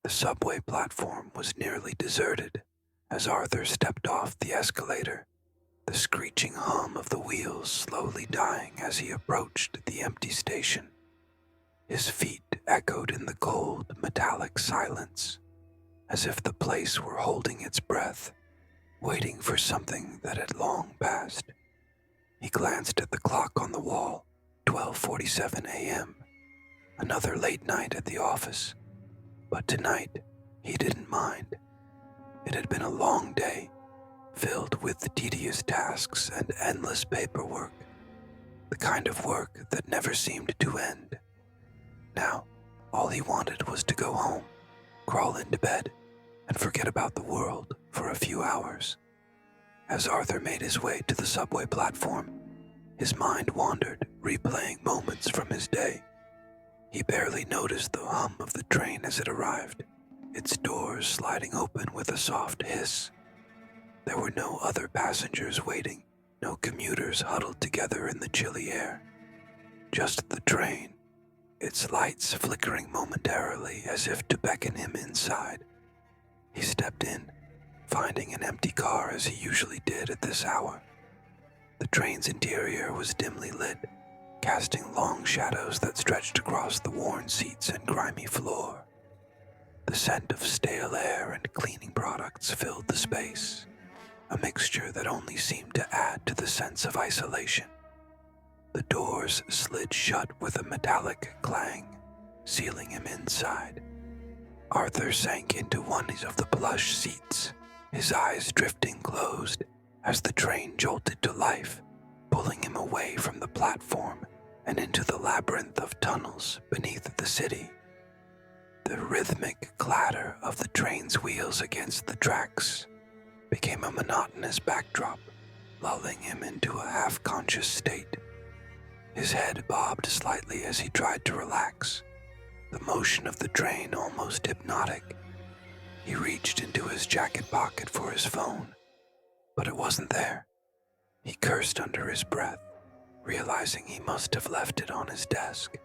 The subway platform was nearly deserted as Arthur stepped off the escalator, the screeching hum of the wheels slowly dying as he approached the empty station. His feet echoed in the cold, metallic silence, as if the place were holding its breath, waiting for something that had long passed. He glanced at the clock on the wall, 12:47 a.m., another late night at the office. But tonight, he didn't mind. It had been a long day, filled with tedious tasks and endless paperwork, the kind of work that never seemed to end. Now, all he wanted was to go home, crawl into bed, and forget about the world for a few hours. As Arthur made his way to the subway platform, his mind wandered, replaying moments from his day. He barely noticed the hum of the train as it arrived, its doors sliding open with a soft hiss. There were no other passengers waiting, no commuters huddled together in the chilly air. Just the train, its lights flickering momentarily as if to beckon him inside. He stepped in, finding an empty car as he usually did at this hour. The train's interior was dimly lit, casting long shadows that stretched across the worn seats and grimy floor. The scent of stale air and cleaning products filled the space, a mixture that only seemed to add to the sense of isolation. The doors slid shut with a metallic clang, sealing him inside. Arthur sank into one of the plush seats, his eyes drifting closed as the train jolted to life, pulling him away from the platform and into the labyrinth of tunnels beneath the city. The rhythmic clatter of the train's wheels against the tracks became a monotonous backdrop, lulling him into a half-conscious state. His head bobbed slightly as he tried to relax, the motion of the train almost hypnotic. He reached into his jacket pocket for his phone, but it wasn't there. He cursed under his breath, realizing he must have left it on his desk.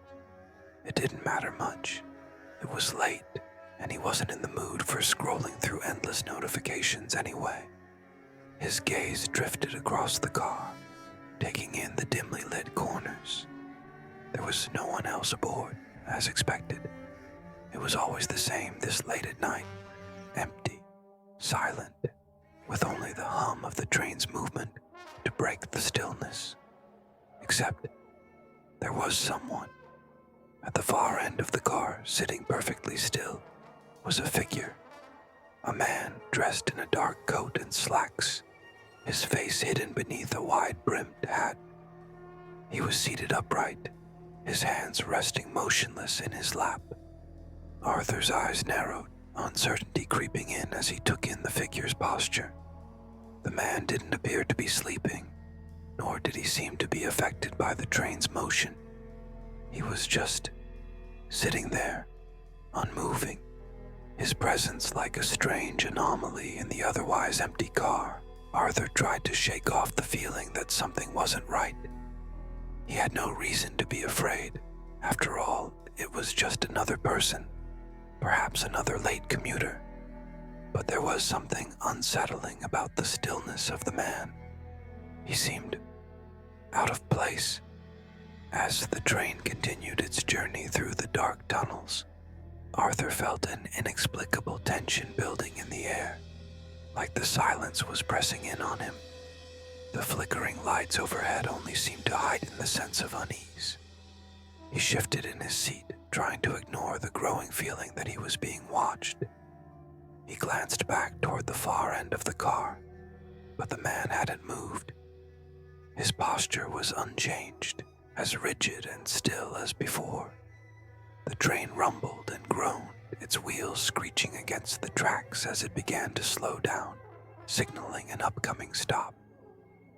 It didn't matter much. It was late, and he wasn't in the mood for scrolling through endless notifications anyway. His gaze drifted across the car, taking in the dimly lit corners. There was no one else aboard, as expected. It was always the same this late at night, empty, silent, with only the hum of the train's movement to break the stillness. Except there was someone. At the far end of the car, sitting perfectly still, was a figure. A man dressed in a dark coat and slacks, his face hidden beneath a wide-brimmed hat. He was seated upright, his hands resting motionless in his lap. Arthur's eyes narrowed, uncertainty creeping in as he took in the figure's posture. The man didn't appear to be sleeping, nor did he seem to be affected by the train's motion. He was just sitting there, unmoving, his presence like a strange anomaly in the otherwise empty car. Arthur tried to shake off the feeling that something wasn't right. He had no reason to be afraid. After all, it was just another person, perhaps another late commuter. But there was something unsettling about the stillness of the man. He seemed out of place. As the train continued its journey through the dark tunnels, Arthur felt an inexplicable tension building in the air, like the silence was pressing in on him. The flickering lights overhead only seemed to heighten the sense of unease. He shifted in his seat, trying to ignore the growing feeling that he was being watched. He glanced back toward the far end of the car, but the man hadn't moved. His posture was unchanged, as rigid and still as before. The train rumbled and groaned, its wheels screeching against the tracks as it began to slow down, signaling an upcoming stop.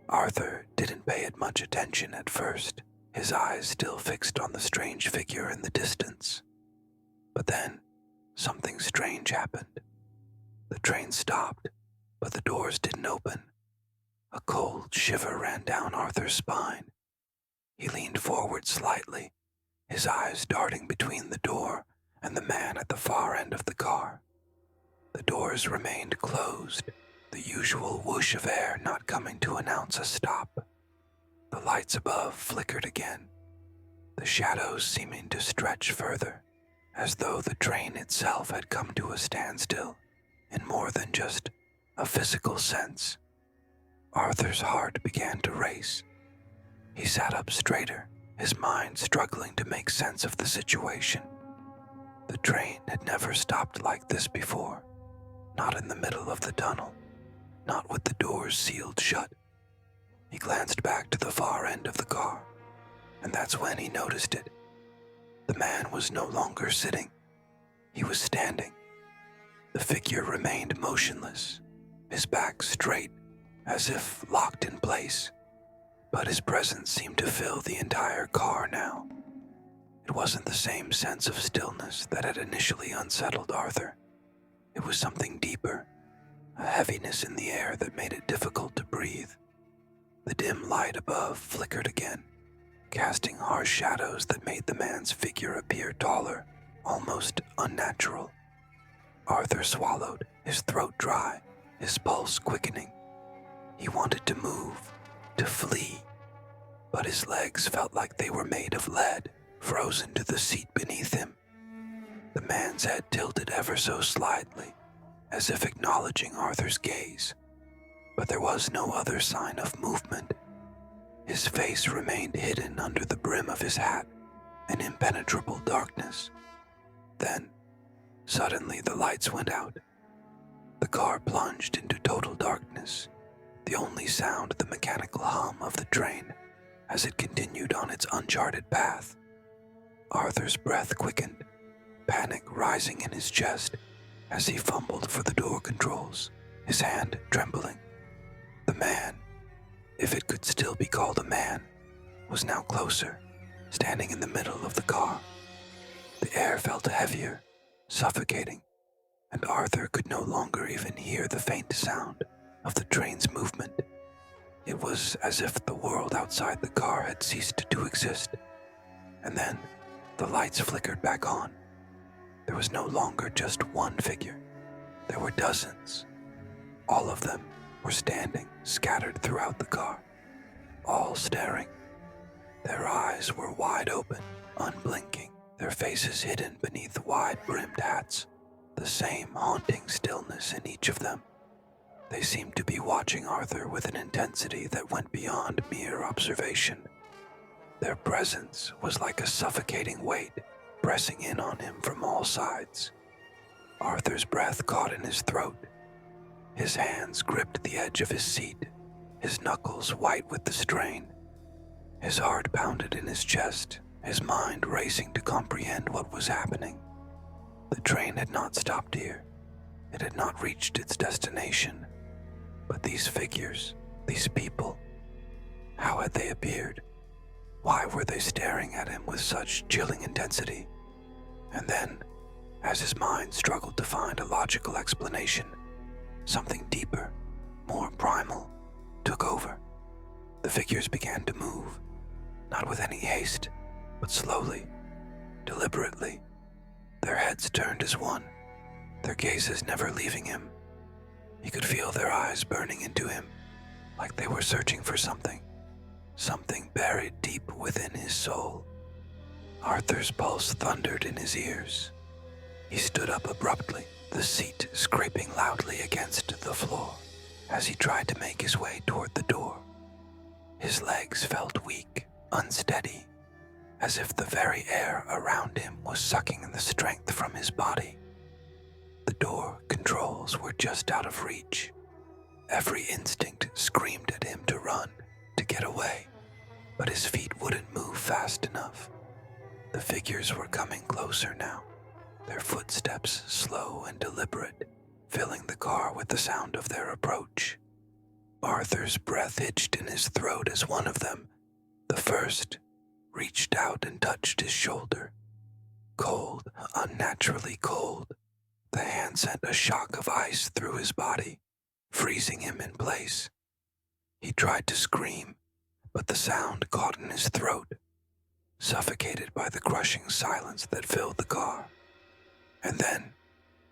Arthur didn't pay it much attention at first, his eyes still fixed on the strange figure in the distance. But then, something strange happened. The train stopped, but the doors didn't open. A cold shiver ran down Arthur's spine. He leaned forward slightly, his eyes darting between the door and the man at the far end of the car. doors remained closed, the usual whoosh of air not coming to announce a stop. The lights above flickered again, the shadows seeming to stretch further, as though the train itself had come to a standstill in more than just a physical sense. Arthur's heart began to race. He sat up straighter, his mind struggling to make sense of the situation. The train had never stopped like this before, not in the middle of the tunnel, not with the doors sealed shut. He glanced back to the far end of the car, and that's when he noticed it. The man was no longer sitting. He was standing. The figure remained motionless, his back straight, as if locked in place. But his presence seemed to fill the entire car now. It wasn't the same sense of stillness that had initially unsettled Arthur. It was something deeper, a heaviness in the air that made it difficult to breathe. The dim light above flickered again, casting harsh shadows that made the man's figure appear taller, almost unnatural. Arthur swallowed, his throat dry, his pulse quickening. He wanted to move, to flee, but his legs felt like they were made of lead, frozen to the seat beneath him. The man's head tilted ever so slightly, as if acknowledging Arthur's gaze, but there was no other sign of movement. His face remained hidden under the brim of his hat, an impenetrable darkness. Then, suddenly the lights went out. The car plunged into total darkness, the only sound the mechanical hum of the train as it continued on its uncharted path. Arthur's breath quickened, panic rising in his chest as he fumbled for the door controls, his hand trembling. The man, if it could still be called a man, was now closer, standing in the middle of the car. The air felt heavier, suffocating, and Arthur could no longer even hear the faint sound of the train's movement. It was as if the world outside the car had ceased to exist. And then the lights flickered back on. There was no longer just one figure. There were dozens. All of them were standing, scattered throughout the car, all staring. Their eyes were wide open, unblinking, their faces hidden beneath wide-brimmed hats, the same haunting stillness in each of them. They seemed to be watching Arthur with an intensity that went beyond mere observation. Their presence was like a suffocating weight, pressing in on him from all sides. Arthur's breath caught in his throat. His hands gripped the edge of his seat, his knuckles white with the strain. His heart pounded in his chest, his mind racing to comprehend what was happening. The train had not stopped here. It had not reached its destination. But these figures, these people, how had they appeared? Why were they staring at him with such chilling intensity? And then, as his mind struggled to find a logical explanation, something deeper, more primal, took over. The figures began to move, not with any haste, but slowly, deliberately. Their heads turned as one, their gazes never leaving him. He could feel their eyes burning into him, like they were searching for something buried deep within his soul. Arthur's pulse thundered in his ears. He stood up abruptly, the seat scraping loudly against the floor as he tried to make his way toward the door. His legs felt weak, unsteady, as if the very air around him was sucking the strength from his body. The door controls were just out of reach. Every instinct screamed at him to run, to get away, but his feet wouldn't move fast enough. The figures were coming closer now, their footsteps slow and deliberate, filling the car with the sound of their approach. Arthur's breath hitched in his throat as one of them, the first, reached out and touched his shoulder. Cold, unnaturally cold. The hand sent a shock of ice through his body, freezing him in place. He tried to scream, but the sound caught in his throat, suffocated by the crushing silence that filled the car. And then,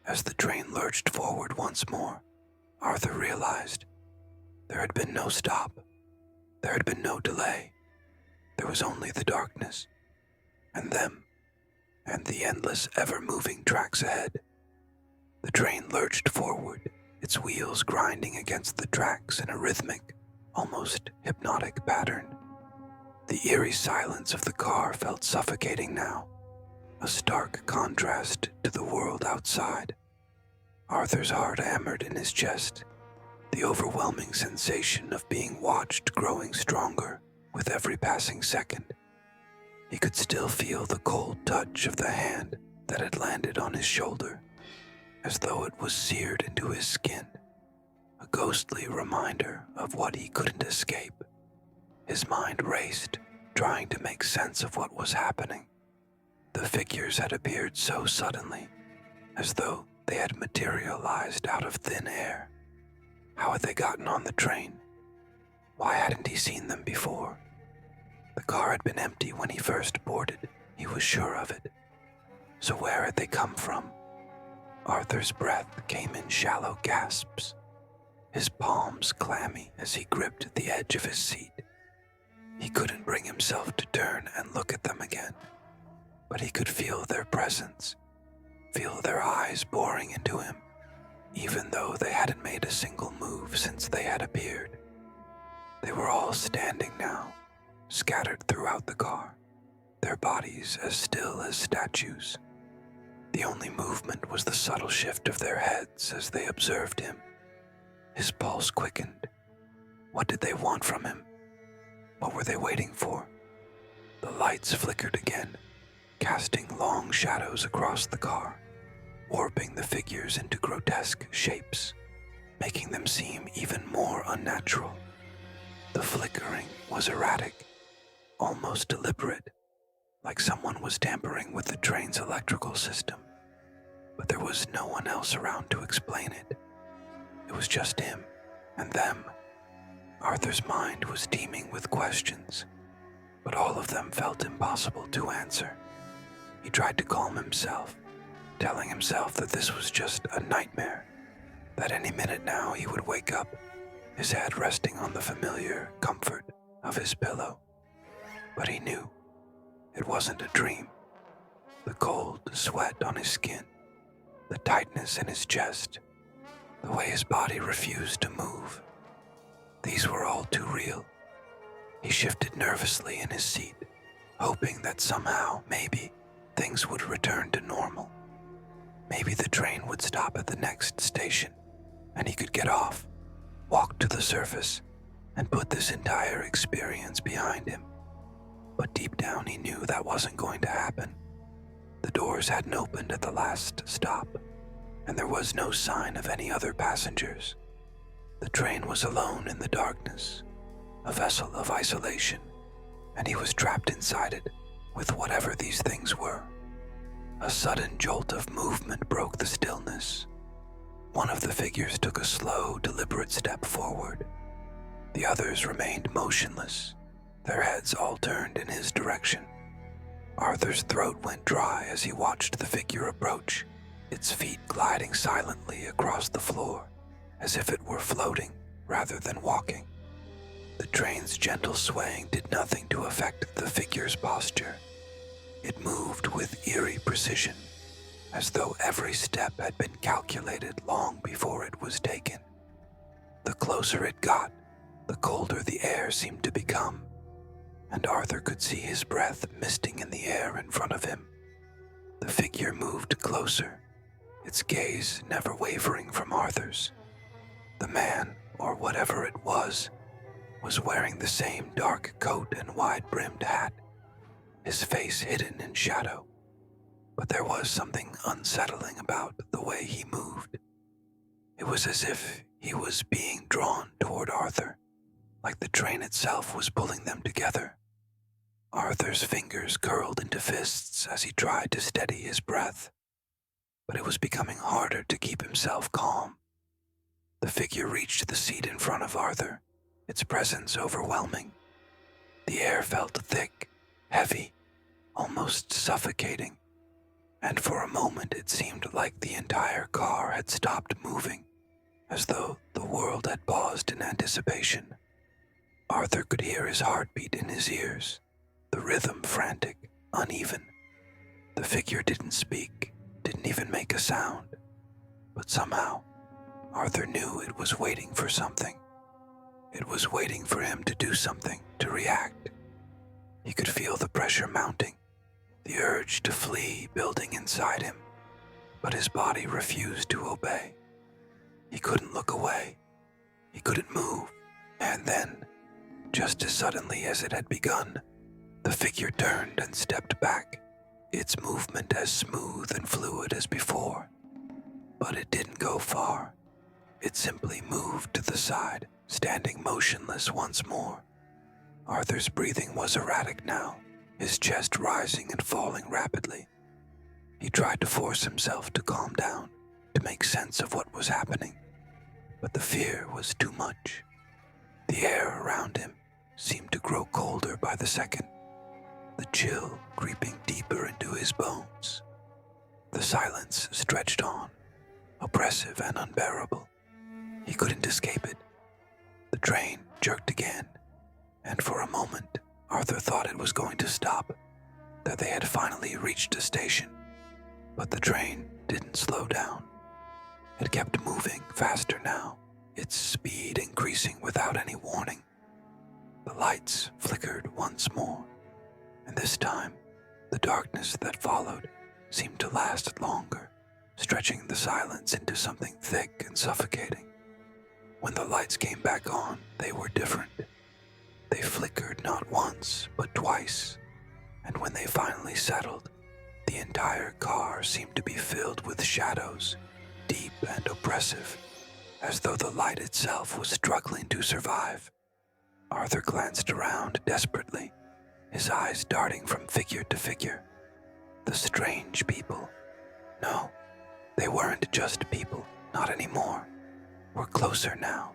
As the train lurched forward once more, Arthur realized there had been no stop. There had been no delay. There was only the darkness, and them, and the endless, ever-moving tracks ahead. The train lurched forward, its wheels grinding against the tracks in a rhythmic, almost hypnotic pattern. The eerie silence of the car felt suffocating now, a stark contrast to the world outside. Arthur's heart hammered in his chest, the overwhelming sensation of being watched growing stronger with every passing second. He could still feel the cold touch of the hand that had landed on his shoulder, as though it was seared into his skin, a ghostly reminder of what he couldn't escape. His mind raced, trying to make sense of what was happening. The figures had appeared so suddenly, as though they had materialized out of thin air. How had they gotten on the train? Why hadn't he seen them before? The car had been empty when he first boarded, he was sure of it. So where had they come from? Arthur's breath came in shallow gasps, his palms clammy as he gripped the edge of his seat. He couldn't bring himself to turn and look at them again, but he could feel their presence, feel their eyes boring into him, even though they hadn't made a single move since they had appeared. They were all standing now, scattered throughout the car, their bodies as still as statues. The only movement was the subtle shift of their heads as they observed him. His pulse quickened. What did they want from him? What were they waiting for? The lights flickered again, casting long shadows across the car, warping the figures into grotesque shapes, making them seem even more unnatural. The flickering was erratic, almost deliberate, like someone was tampering with the train's electrical system. But there was no one else around to explain it. It was just him and them. Arthur's mind was teeming with questions, but all of them felt impossible to answer. He tried to calm himself, telling himself that this was just a nightmare, that any minute now he would wake up, his head resting on the familiar comfort of his pillow. But he knew it wasn't a dream. The cold sweat on his skin, the tightness in his chest, the way his body refused to move. These were all too real. He shifted nervously in his seat, hoping that somehow, maybe, things would return to normal. Maybe the train would stop at the next station, and he could get off, walk to the surface, and put this entire experience behind him. But deep down he knew that wasn't going to happen. The doors hadn't opened at the last stop, and there was no sign of any other passengers. The train was alone in the darkness, a vessel of isolation, and he was trapped inside it with whatever these things were. A sudden jolt of movement broke the stillness. One of the figures took a slow, deliberate step forward. The others remained motionless, their heads all turned in his direction. Arthur's throat went dry as he watched the figure approach, its feet gliding silently across the floor, as if it were floating rather than walking. The train's gentle swaying did nothing to affect the figure's posture. It moved with eerie precision, as though every step had been calculated long before it was taken. The closer it got, the colder the air seemed to become, and Arthur could see his breath misting in the air in front of him. The figure moved closer, its gaze never wavering from Arthur's. The man, or whatever it was wearing the same dark coat and wide-brimmed hat, his face hidden in shadow. But there was something unsettling about the way he moved. It was as if he was being drawn toward Arthur, like the train itself was pulling them together. Arthur's fingers curled into fists as he tried to steady his breath, but it was becoming harder to keep himself calm. The figure reached the seat in front of Arthur, its presence overwhelming. The air felt thick, heavy, almost suffocating. and for a moment it seemed like the entire car had stopped moving, as though the world had paused in anticipation. Arthur could hear his heartbeat in his ears, the rhythm frantic, uneven. The figure didn't speak, didn't even make a sound, but somehow Arthur knew it was waiting for something. It was waiting for him to do something, to react. He could feel the pressure mounting, the urge to flee building inside him, but his body refused to obey. He couldn't look away. He couldn't move. And then, just as suddenly as it had begun, the figure turned and stepped back, its movement as smooth and fluid as before. But it didn't go far. It simply moved to the side, standing motionless once more. Arthur's breathing was erratic now, his chest rising and falling rapidly. He tried to force himself to calm down, to make sense of what was happening, but the fear was too much. The air around him seemed to grow colder by the second, the chill creeping deeper into his bones. The silence stretched on, oppressive and unbearable. He couldn't escape it. The train jerked again, and for a moment, Arthur thought it was going to stop, that they had finally reached a station. But the train didn't slow down. It kept moving faster now, its speed increasing without any warning. The lights flickered once more, and this time, the darkness that followed seemed to last longer, stretching the silence into something thick and suffocating. When the lights came back on, they were different. They flickered not once, but twice, and when they finally settled, the entire car seemed to be filled with shadows, deep and oppressive, as though the light itself was struggling to survive. Arthur glanced around desperately, his eyes darting from figure to figure. The strange people. No, they weren't just people, not anymore. Were closer now,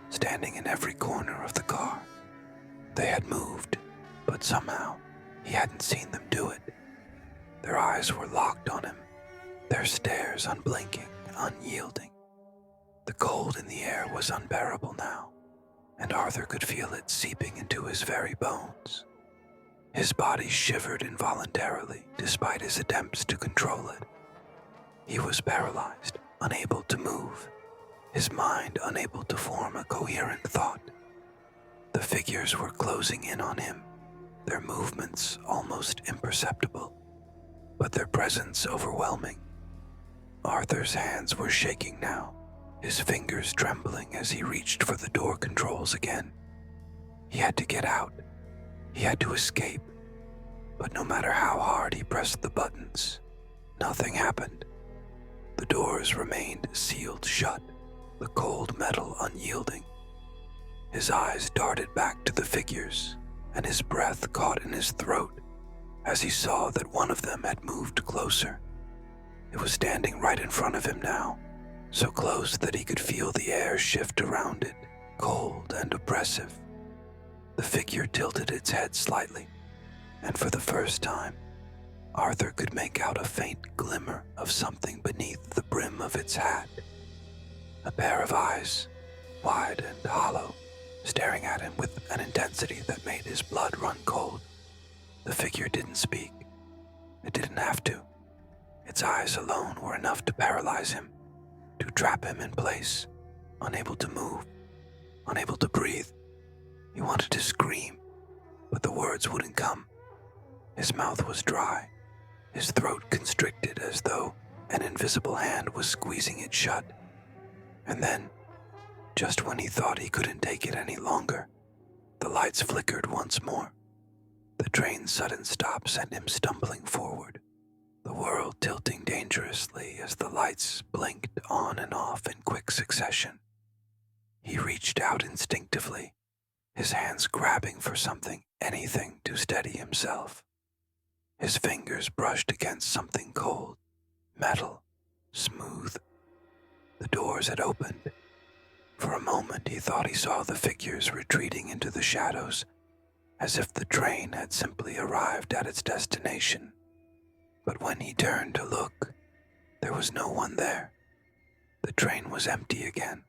standing in every corner of the car. They had moved, but somehow he hadn't seen them do it. Their eyes were locked on him, their stares unblinking, unyielding. The cold in the air was unbearable now, and Arthur could feel it seeping into his very bones. His body shivered involuntarily despite his attempts to control it. He was paralyzed, unable to move, his mind unable to form a coherent thought. The figures were closing in on him, their movements almost imperceptible, but their presence overwhelming. Arthur's hands were shaking now, his fingers trembling as he reached for the door controls again. He had to get out. He had to escape. But no matter how hard he pressed the buttons, nothing happened. The doors remained sealed shut, the cold metal unyielding. His eyes darted back to the figures, and his breath caught in his throat as he saw that one of them had moved closer. It was standing right in front of him now, so close that he could feel the air shift around it, cold and oppressive. The figure tilted its head slightly, and for the first time, Arthur could make out a faint glimmer of something beneath the brim of its hat. A pair of eyes, wide and hollow, staring at him with an intensity that made his blood run cold. The figure didn't speak. It didn't have to. Its eyes alone were enough to paralyze him, to trap him in place, unable to move, unable to breathe. He wanted to scream, but the words wouldn't come. His mouth was dry, his throat constricted as though an invisible hand was squeezing it shut. And then, just when he thought he couldn't take it any longer, the lights flickered once more. The train's sudden stop sent him stumbling forward, the world tilting dangerously as the lights blinked on and off in quick succession. He reached out instinctively, his hands grabbing for something, anything to steady himself. His fingers brushed against something cold, metal, smooth. The doors had opened. For a moment he thought he saw the figures retreating into the shadows, as if the train had simply arrived at its destination. But when he turned to look, there was no one there. The train was empty again.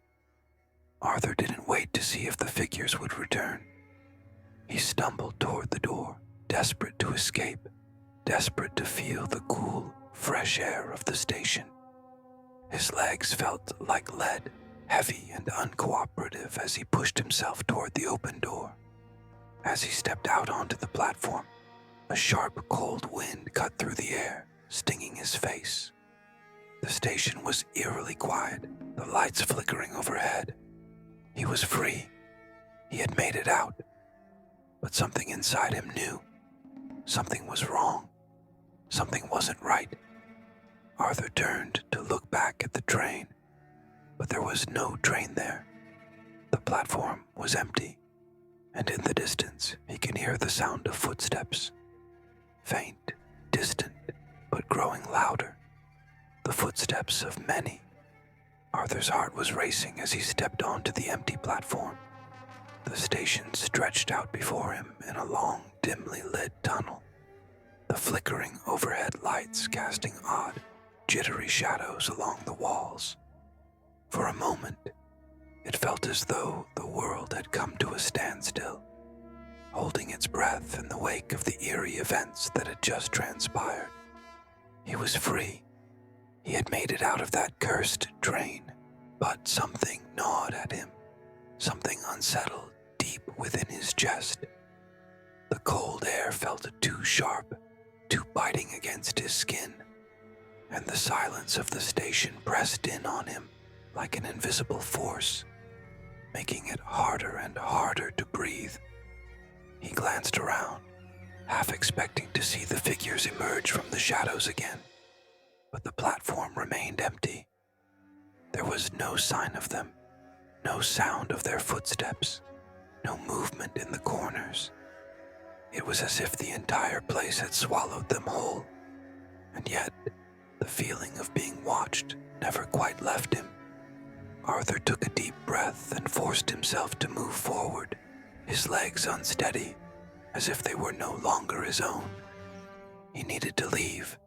Arthur didn't wait to see if the figures would return. He stumbled toward the door, desperate to escape, desperate to feel the cool, fresh air of the station. His legs felt like lead, heavy and uncooperative as he pushed himself toward the open door. As he stepped out onto the platform, a sharp, cold wind cut through the air, stinging his face. The station was eerily quiet, the lights flickering overhead. He was free. He had made it out. But something inside him knew. Something was wrong. Something wasn't right. Arthur turned to look back at the train, but there was no train there. The platform was empty, and in the distance he could hear the sound of footsteps. Faint, distant, but growing louder. The footsteps of many. Arthur's heart was racing as he stepped onto the empty platform. The station stretched out before him in a long, dimly lit tunnel, the flickering overhead lights casting odd, jittery shadows along the walls. For a moment, it felt as though the world had come to a standstill, holding its breath in the wake of the eerie events that had just transpired. He was free. He had made it out of that cursed train, but something gnawed at him, something unsettled deep within his chest. The cold air felt too sharp, too biting against his skin, and the silence of the station pressed in on him like an invisible force, making it harder and harder to breathe. He glanced around, half expecting to see the figures emerge from the shadows again, but the platform remained empty. There was no sign of them, no sound of their footsteps, no movement in the corners. It was as if the entire place had swallowed them whole, and yet the feeling of being watched never quite left him. Arthur took a deep breath and forced himself to move forward, his legs unsteady, as if they were no longer his own. He needed to leave,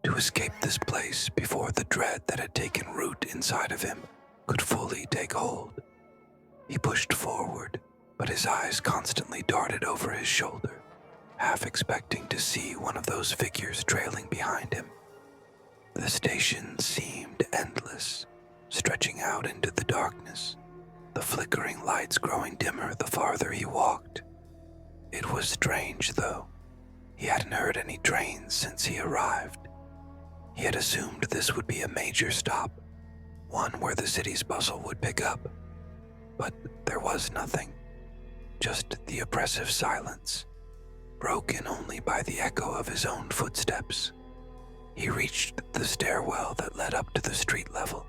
to escape this place before the dread that had taken root inside of him could fully take hold. He pushed forward, but his eyes constantly darted over his shoulder, half expecting to see one of those figures trailing behind him. The station seemed endless, stretching out into the darkness, the flickering lights growing dimmer the farther he walked. It was strange, though. He hadn't heard any trains since he arrived. He had assumed this would be a major stop, one where the city's bustle would pick up. But there was nothing, just the oppressive silence, broken only by the echo of his own footsteps. He reached the stairwell that led up to the street level,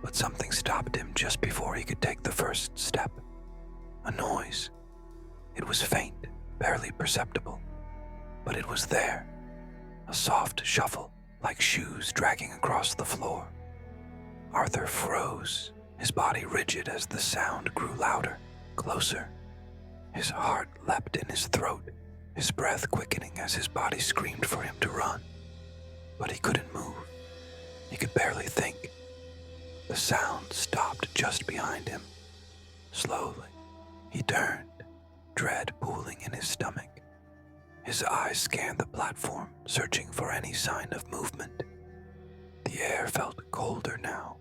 but something stopped him just before he could take the first step. A noise. It was faint, barely perceptible, but it was there. A soft shuffle, like shoes dragging across the floor. Arthur froze, his body rigid as the sound grew louder, closer. His heart leapt in his throat, his breath quickening as his body screamed for him to run. But he couldn't move. He could barely think. The sound stopped just behind him. Slowly, he turned, dread pooling in his stomach. His eyes scanned the platform, searching for any sign of movement. The air felt colder now,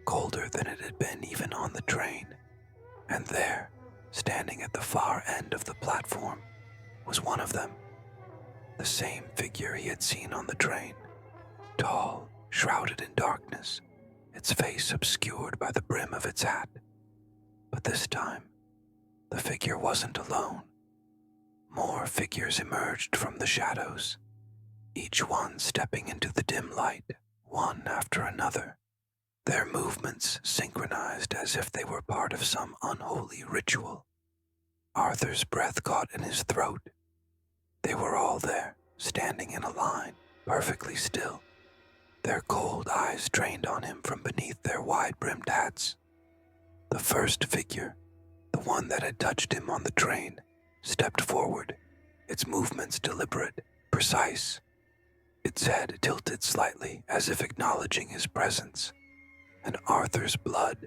colder than it had been even on the train. And there, standing at the far end of the platform, was one of them. The same figure he had seen on the train, tall, shrouded in darkness, its face obscured by the brim of its hat. But this time, the figure wasn't alone. More figures emerged from the shadows, each one stepping into the dim light, one after another, their movements synchronized as if they were part of some unholy ritual. Arthur's breath caught in his throat. They were all there, standing in a line, perfectly still, their cold eyes trained on him from beneath their wide-brimmed hats. The first figure, the one that had touched him on the train, stepped forward, its movements deliberate, precise. Its head tilted slightly as if acknowledging his presence, and Arthur's blood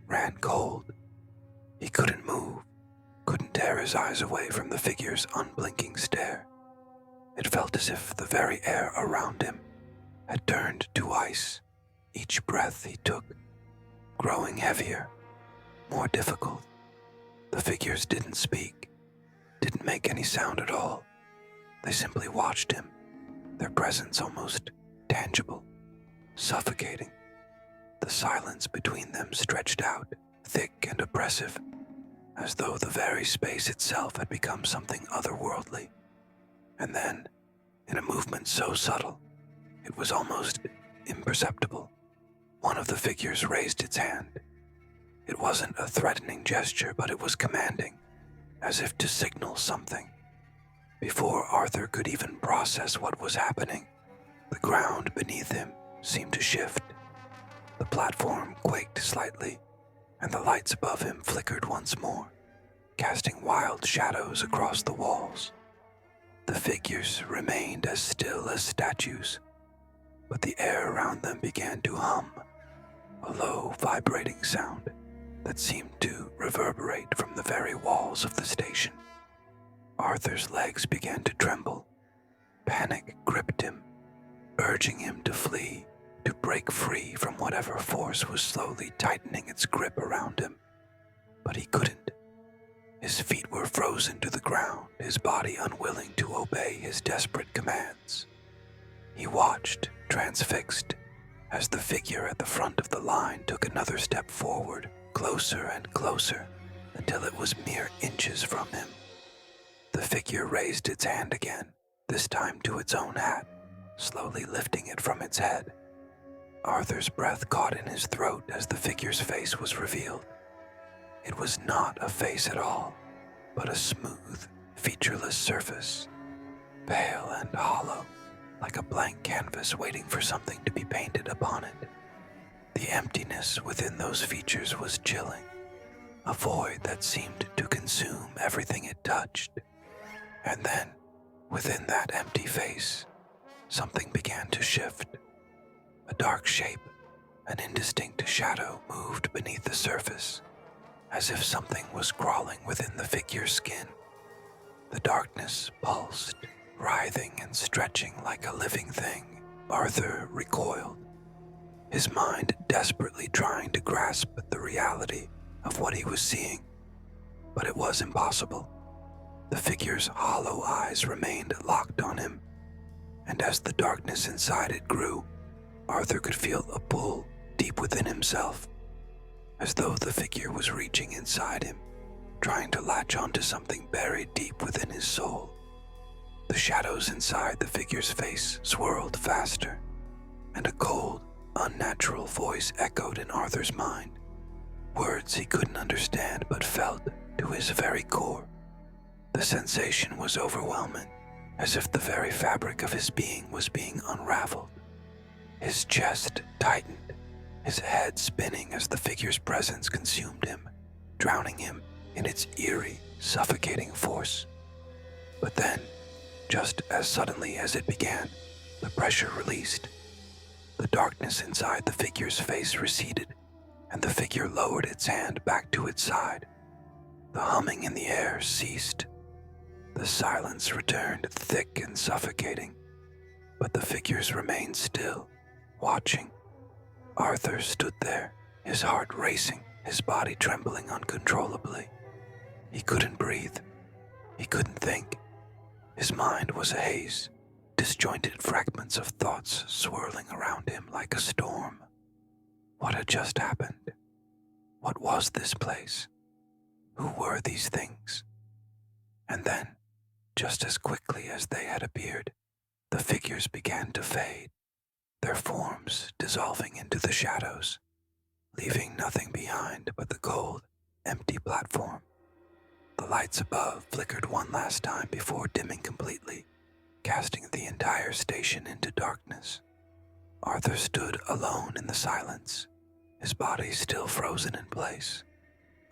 ran cold. He couldn't move, couldn't tear his eyes away from the figure's unblinking stare. It felt as if the very air around him had turned to ice, each breath he took growing heavier, more difficult. The figures didn't speak, didn't make any sound at all. They simply watched him, their presence almost tangible, suffocating. The silence between them stretched out, thick and oppressive, as though the very space itself had become something otherworldly. And then, in a movement so subtle, it was almost imperceptible, one of the figures raised its hand. It wasn't a threatening gesture, but it was commanding, as if to signal something. Before Arthur could even process what was happening, the ground beneath him seemed to shift. The platform quaked slightly, and the lights above him flickered once more, casting wild shadows across the walls. The figures remained as still as statues, but the air around them began to hum, a low, vibrating sound that seemed to reverberate from the very walls of the station. Arthur's legs began to tremble. Panic gripped him, urging him to flee, to break free from whatever force was slowly tightening its grip around him. But he couldn't. His feet were frozen to the ground, his body unwilling to obey his desperate commands. He watched, transfixed, as the figure at the front of the line took another step forward, closer and closer, until it was mere inches from him. The figure raised its hand again, this time to its own hat, slowly lifting it from its head. Arthur's breath caught in his throat as the figure's face was revealed. It was not a face at all, but a smooth, featureless surface, pale and hollow, like a blank canvas waiting for something to be painted upon it. The emptiness within those features was chilling, a void that seemed to consume everything it touched. And then, within that empty face, something began to shift. A dark shape, an indistinct shadow moved beneath the surface, as if something was crawling within the figure's skin. The darkness pulsed, writhing and stretching like a living thing. Arthur recoiled, his mind desperately trying to grasp the reality of what he was seeing. But it was impossible. The figure's hollow eyes remained locked on him, and as the darkness inside it grew, Arthur could feel a pull deep within himself, as though the figure was reaching inside him, trying to latch onto something buried deep within his soul. The shadows inside the figure's face swirled faster, and a cold, unnatural voice echoed in Arthur's mind, words he couldn't understand but felt to his very core. The sensation was overwhelming, as if the very fabric of his being was being unraveled. His chest tightened, his head spinning as the figure's presence consumed him, drowning him in its eerie, suffocating force. But then, just as suddenly as it began, the pressure released. The darkness inside the figure's face receded, and the figure lowered its hand back to its side. The humming in the air ceased. The silence returned, thick and suffocating, but the figures remained still, watching. Arthur stood there, his heart racing, his body trembling uncontrollably. He couldn't breathe. He couldn't think. His mind was a haze, disjointed fragments of thoughts swirling around him like a storm. What had just happened? What was this place? Who were these things? And then, just as quickly as they had appeared, the figures began to fade, their forms dissolving into the shadows, leaving nothing behind but the cold, empty platform. The lights above flickered one last time before dimming completely, casting the entire station into darkness. Arthur stood alone in the silence, his body still frozen in place,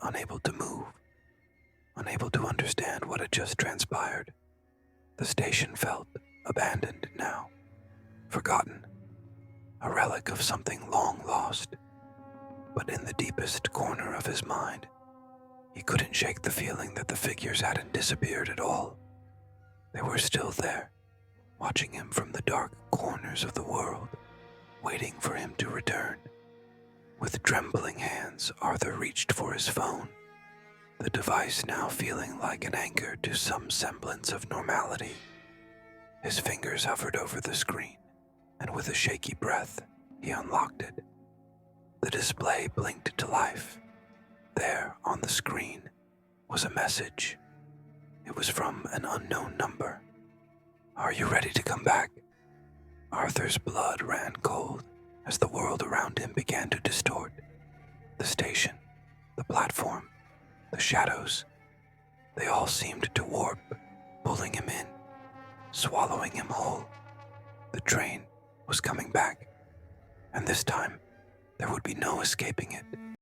unable to move, unable to understand what had just transpired. The station felt abandoned now, forgotten, a relic of something long lost. But in the deepest corner of his mind, he couldn't shake the feeling that the figures hadn't disappeared at all. They were still there, watching him from the dark corners of the world, waiting for him to return. With trembling hands, Arthur reached for his phone, the device now feeling like an anchor to some semblance of normality. His fingers hovered over the screen, and with a shaky breath, he unlocked it. The display blinked to life. There, on the screen, was a message. It was from an unknown number. "Are you ready to come back?" Arthur's blood ran cold as the world around him began to distort. The station, the platform, the shadows, they all seemed to warp, pulling him in, swallowing him whole. The train was coming back, and this time there would be no escaping it.